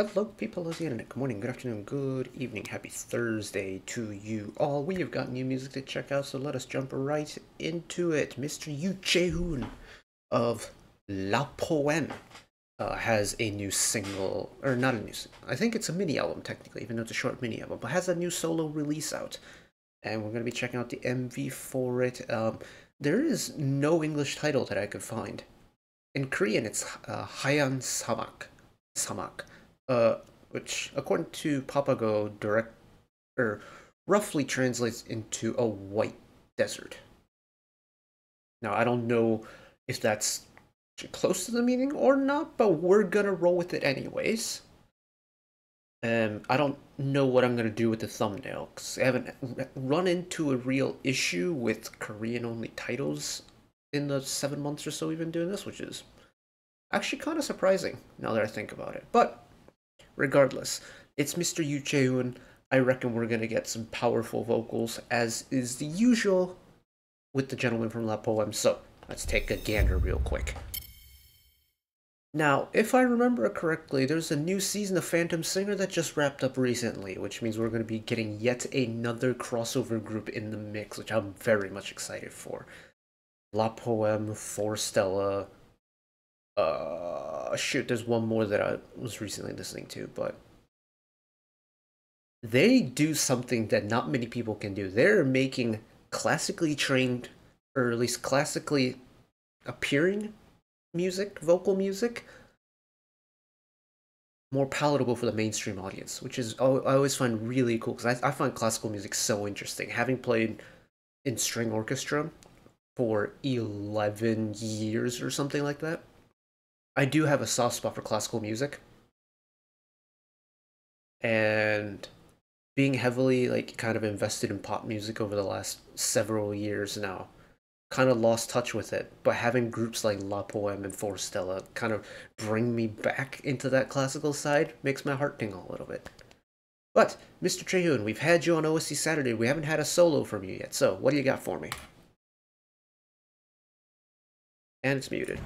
Hello people of the internet, good morning, good afternoon, good evening, happy Thursday to you all. We have got new music to check out, so let us jump right into it. Mr. Chae Hoon of La Poème has a new single, or not a new single, I think it's a mini album technically, even though it's a short mini album, but has a new solo release out. And we're going to be checking out the MV for it. There is no English title that I could find. In Korean, it's Hayan Samak. Which, according to Papago, roughly translates into a white desert. Now, I don't know if that's close to the meaning or not, but we're gonna roll with it anyways. I don't know what I'm gonna do with the thumbnail, because I haven't run into a real issue with Korean-only titles in the 7 months or so we've been doing this, which is actually kind of surprising, now that I think about it. But regardless, it's Mr. Chae Hoon. I reckon we're going to get some powerful vocals, as is the usual with the gentleman from La Poème, so let's take a gander real quick. Now, if I remember correctly, there's a new season of Phantom Singer that just wrapped up recently, which means we're going to be getting yet another crossover group in the mix, which I'm very much excited for. La Poème, For Stella, shoot, there's one more that I was recently listening to, but they do something that not many people can do. They're making classically trained, or at least classically appearing music, vocal music, more palatable for the mainstream audience, which is, I always find really cool, because I find classical music so interesting. Having played in string orchestra for 11 years or something like that, I do have a soft spot for classical music, and being heavily kind of invested in pop music over the last several years now, kind of lost touch with it, but having groups like La Poème and For Stella kind of bring me back into that classical side makes my heart tingle a little bit. But Mr. Chae Hoon, we've had you on OSC Saturday, we haven't had a solo from you yet, so what do you got for me? And it's muted.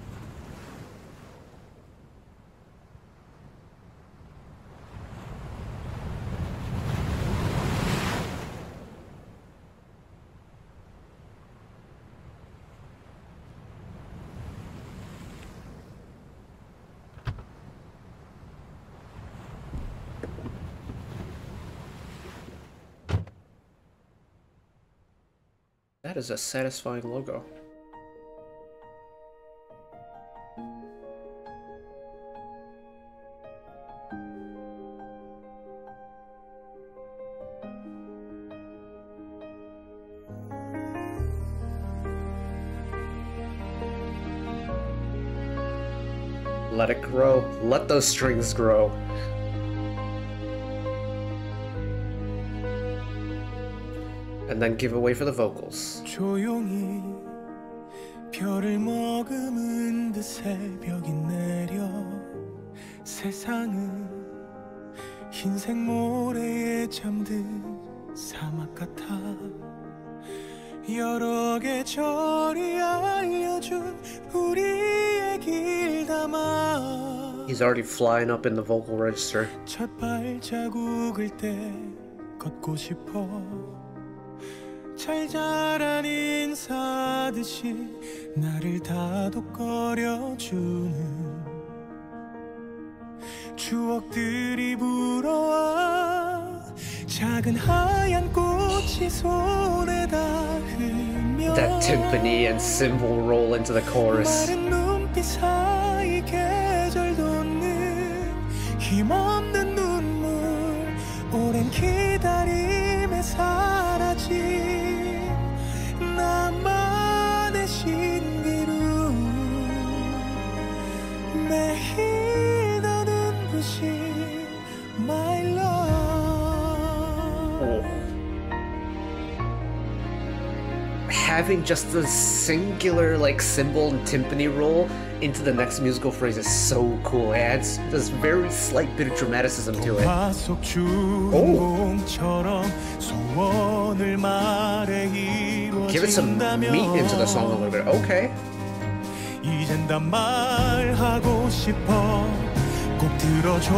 That is a satisfying logo. Let it grow. Let those strings grow. And then give away for the vocals. 조용히 별을 머금은 듯 새벽이 내려 세상은 흰색 모래에 잠든 사막 같아 여러 계절이 알려준 우리의 길 담아 He's already flying up in the vocal register. 첫 발자국을 때 걷고 싶어 잘 자란 인사듯이 나를 다독거려주는 추억들이 불어와 작은 하얀 꽃이 손에 닿으며 That timpani and cymbal roll into the chorus. 마른 눈빛 사이 계절 돋는 힘없는 눈물 오랜 기다림에 사라진 나만의 신비로 매일 더 눈부신 my love. Having just a singular cymbal and timpani roll into the next musical phrase is so cool. It adds this very slight bit of dramaticism to it. Oh. Give it some meat into the song a little bit. Okay. 꼭 들어줘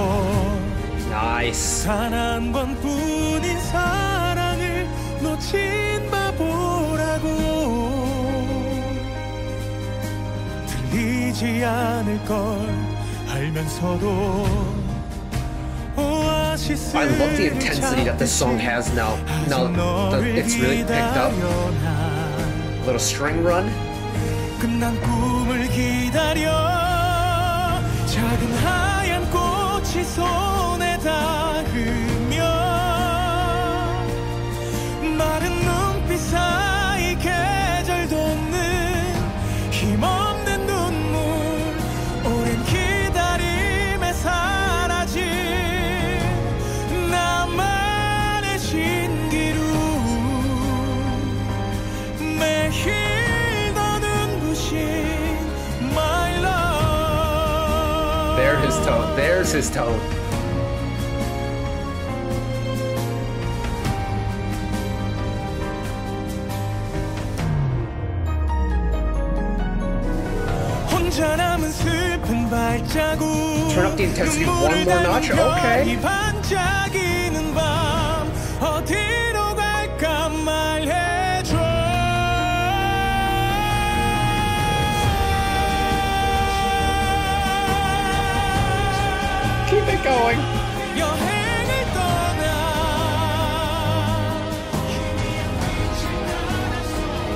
Nice. 단 한 번뿐인 사랑을 놓친 바보라고 들리지 않을 걸 알면서도 I love the intensity that this song has now. Now that it's really picked up. A little string run. 끝난 꿈을 기다려 작은 하얀 꽃이 손에 닿으며 마른 눈빛 사이 계절 돋는 힘없는 눈물 오랜 기다림에 사라진 나만의 신기루 매일 너 눈부신 my love. There's his tone. There's his tone. 혼자 남은 슬픈 발자국 Turn up the intensity one more notch. Okay. 반짝이는 밤 어디로 갈까 말해줘 Keep it going. 여행을 떠나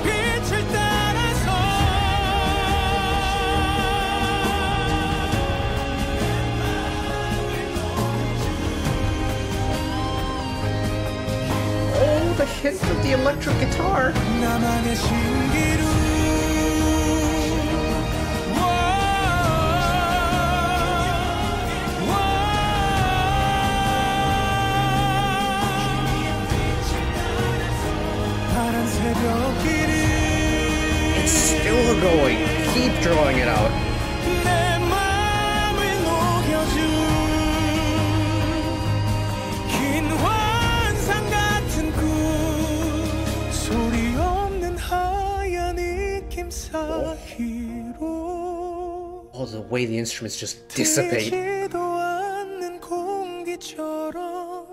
빛을 따라서 Oh, the hint of the electric guitar. 나만의 신기루 파란 새벽길을 It's still going. Keep drawing it out. 내 맘을 녹여준 긴 환상 같은 꿈 소리 없는 하얀 입김 사이로 Oh, the way the instruments just dissipate. 되지도 않는 공기처럼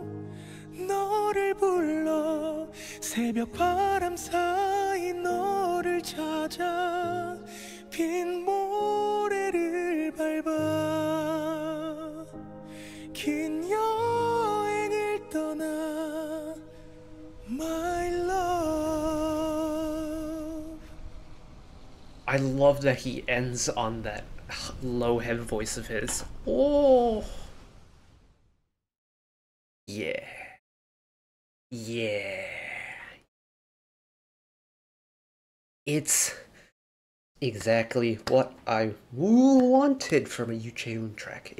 너를 불러 새벽 바람 사이 너를 찾아 빈 모래를 밟아 긴 여행을 떠나 my love. I love that he ends on that low head voice of his. Oh. Yeah. Yeah. It's exactly what I wanted from a Chae Hoon track.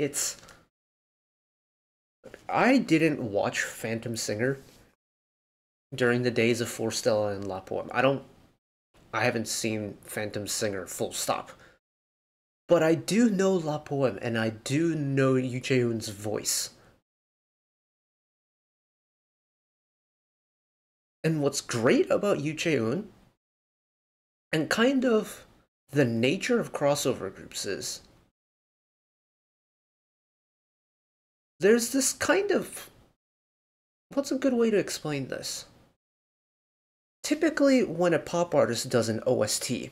I didn't watch Phantom Singer during the days of Forstella and La Poeme. I haven't seen Phantom Singer full stop. But I do know La Poeme, and I do know Chae Hoon's voice. And what's great about Chae Hoon, and kind of the nature of crossover groups is, there's this kind of, what's a good way to explain this? Typically, when a pop artist does an OST,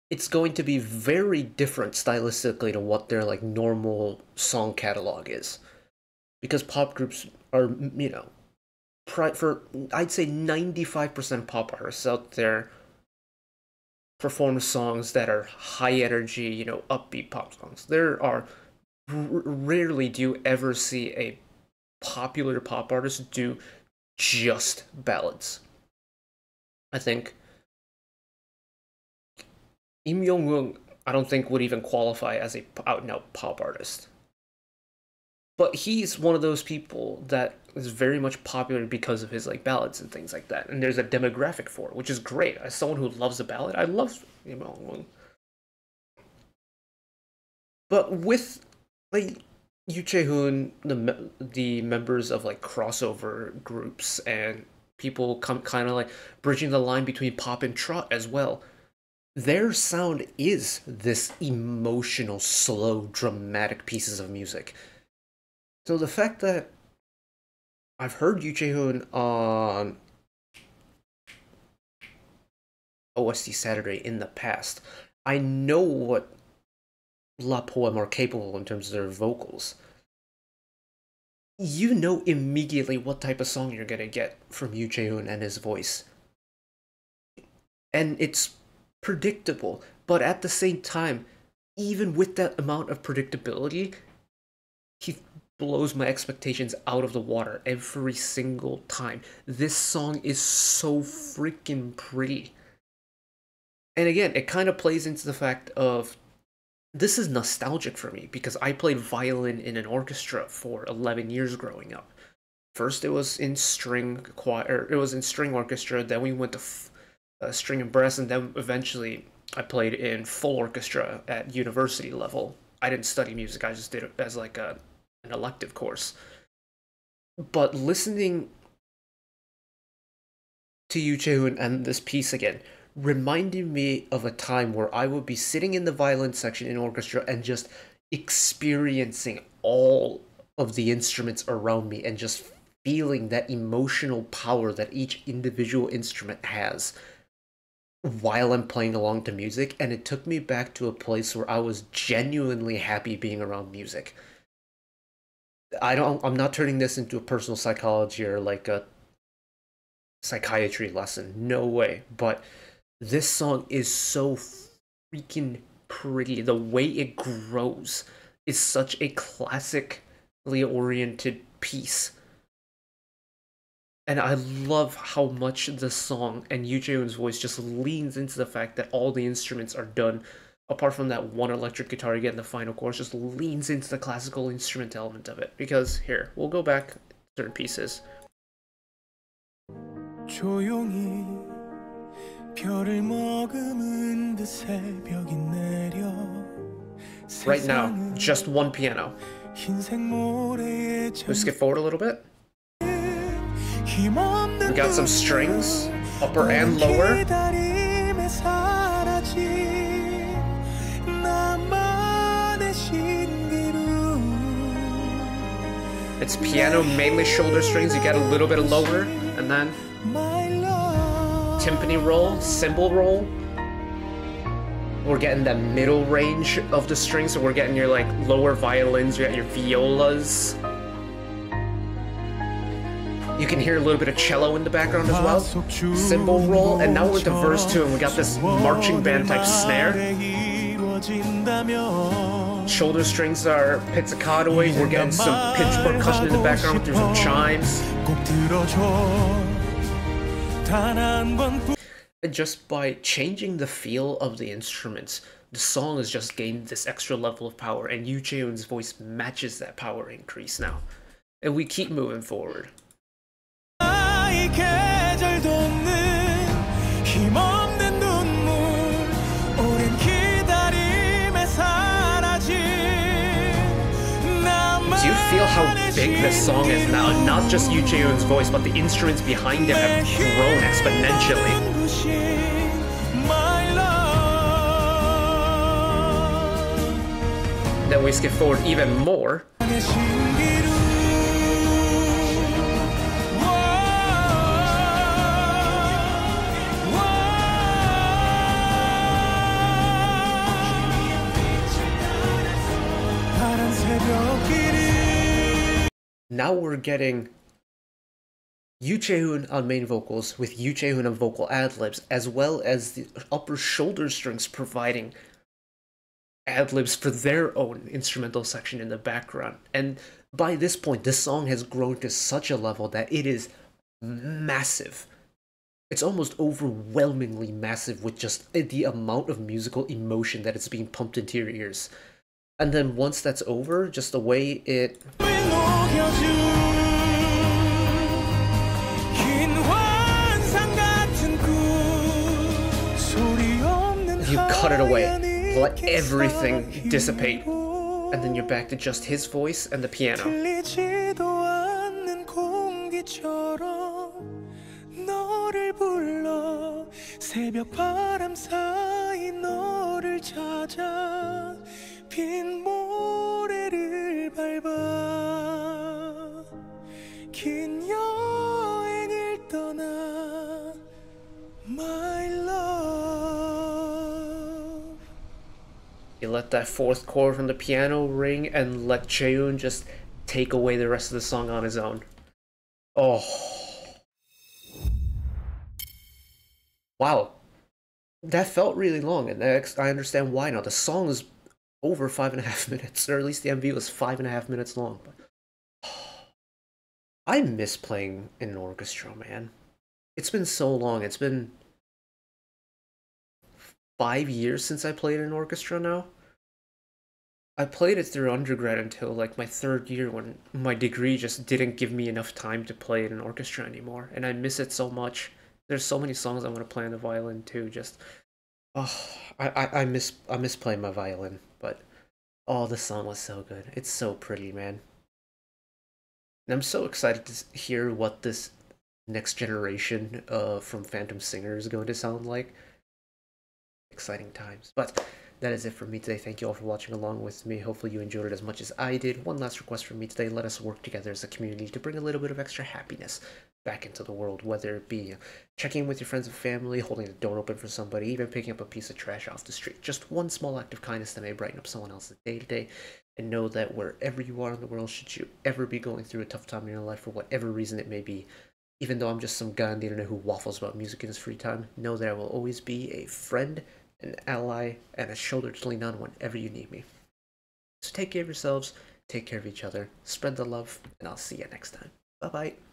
it's going to be very different stylistically to what their like normal song catalog is. Because pop groups are, for I'd say 95% pop artists out there perform songs that are high energy, upbeat pop songs. There are rarely do you ever see a popular pop artist do just ballads. I think Im Young-woong, I don't think would even qualify as a out-and-out pop artist. But he's one of those people that is very much popular because of his like ballads and things like that. And there's a demographic for it, which is great. As someone who loves a ballad, I love Im Young-woong. But with like Chae Hoon, the members of like crossover groups and people kind of like bridging the line between pop and trot as well, their sound is this emotional, slow, dramatic pieces of music. So the fact that I've heard Chae Hoon on OST Saturday in the past, I know what La Poème are capable in terms of their vocals. You know immediately what type of song you're gonna get from Chae Hoon and his voice. And it's predictable, but at the same time, even with that amount of predictability, he blows my expectations out of the water every single time. This song is so freaking pretty. And again, it kind of plays into the fact of this is nostalgic for me because I played violin in an orchestra for 11 years growing up. First, it was in string choir, it was in string orchestra. Then we went to string and brass, and then eventually I played in full orchestra at university level. I didn't study music; I just did it as like an elective course. But listening to Chae Hoon and this piece again reminded me of a time where I would be sitting in the violin section in orchestra and just experiencing all of the instruments around me and just feeling that emotional power that each individual instrument has while I'm playing along to music. And it took me back to a place where I was genuinely happy being around music. I'm not turning this into a personal psychology or like a psychiatry lesson. No way. But this song is so freaking pretty. The way it grows is such a classically oriented piece. And I love how much the song and Chae Hoon's voice just leans into the fact that all the instruments are done, apart from that one electric guitar you get in the final chorus, just leans into the classical instrument element of it. Because here, we'll go back certain pieces. 조용히 별을 머금은 듯 새벽이 내려 Right now, just one piano. 흰색 모래에 Let's skip forward a little bit. We got some strings, upper and lower. It's piano, mainly shoulder strings. You get a little bit of lower, and then timpani roll, cymbal roll. We're getting the middle range of the strings, so we're getting your like lower violins, you got your violas. You can hear a little bit of cello in the background as well. Cymbal roll, and now we're at the verse 2, and we got this marching band type snare. Shoulder strings are pizzicatoing. We're getting some pitch percussion in the background through some chimes. And just by changing the feel of the instruments, the song has just gained this extra level of power, and Chae Hoon's voice matches that power increase now. And we keep moving forward. Do you feel how big this song is now? Not just Chae Hoon's voice, but the instruments behind him have grown exponentially. Then we skip forward even more. Now we're getting Chae Hoon on main vocals with Chae Hoon on vocal ad-libs, as well as the upper shoulder strings providing ad-libs for their own instrumental section in the background. And by this point, this song has grown to such a level that it is massive. It's almost overwhelmingly massive with just the amount of musical emotion that is being pumped into your ears. And then once that's over, just the way it... You cut it away, let everything dissipate, and then you're back to just his voice and the piano. 찾아 빈 모래를 밟아 긴 여행을 떠나 My love. You let that fourth chord from the piano ring and let Chae Hoon just take away the rest of the song on his own. Oh. Wow. That felt really long, and I understand why now. The song is over 5.5 minutes, or at least the MV was 5.5 minutes long. But I miss playing in an orchestra, man. It's been so long. It's been 5 years since I played in an orchestra now. I played it through undergrad until like my third year when my degree just didn't give me enough time to play in an orchestra anymore, and I miss it so much. There's so many songs I want to play on the violin too. Just oh, I miss playing my violin, but oh, the song was so good. It's so pretty, man. And I'm so excited to hear what this next generation from Phantom Singer is going to sound like. Exciting times. But that is it for me today. Thank you all for watching along with me. Hopefully you enjoyed it as much as I did. One last request from me today. Let us work together as a community to bring a little bit of extra happiness back into the world, whether it be checking in with your friends and family, holding the door open for somebody, even picking up a piece of trash off the street. Just one small act of kindness that may brighten up someone else's day today. And know that wherever you are in the world, should you ever be going through a tough time in your life for whatever reason it may be, even though I'm just some guy on the internet who waffles about music in his free time, know that I will always be a friend, an ally, and a shoulder to lean on whenever you need me. So take care of yourselves, take care of each other, spread the love, and I'll see you next time. Bye-bye.